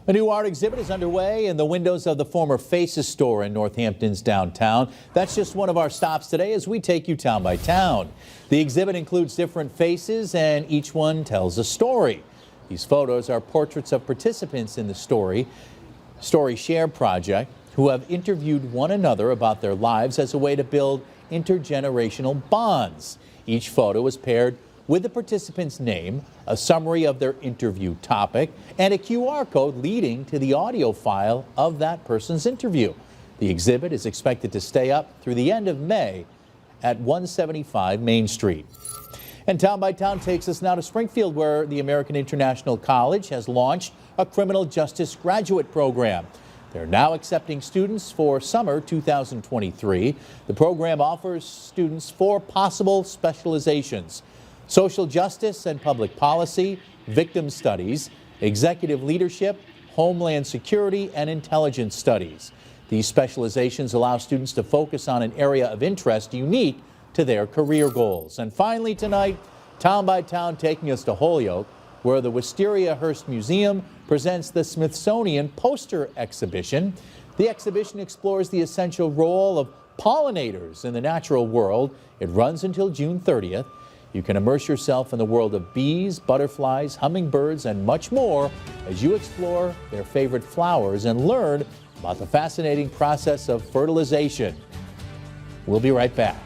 A new art exhibit is underway in the windows of the former Faces store in Northampton's downtown. That's just one of our stops today as we take you town by town. The exhibit includes different faces and each one tells a story. These photos are portraits of participants in the Story Share project who have interviewed one another about their lives as a way to build intergenerational bonds. Each photo is paired with the participant's name, a summary of their interview topic, and a QR code leading to the audio file of that person's interview. The exhibit is expected to stay up through the end of May at 175 Main Street. And Town by Town takes us now to Springfield, where the American International College has launched a criminal justice graduate program. They're now accepting students for summer 2023. The program offers students 4 possible specializations: social justice and public policy, victim studies, executive leadership, homeland security, and intelligence studies. These specializations allow students to focus on an area of interest unique to their career goals. And finally tonight, Town by Town taking us to Holyoke, where the Wisteria Hearst Museum presents the Smithsonian Poster Exhibition. The exhibition explores the essential role of pollinators in the natural world. It runs until June 30th. You can immerse yourself in the world of bees, butterflies, hummingbirds, and much more as you explore their favorite flowers and learn about the fascinating process of fertilization. We'll be right back.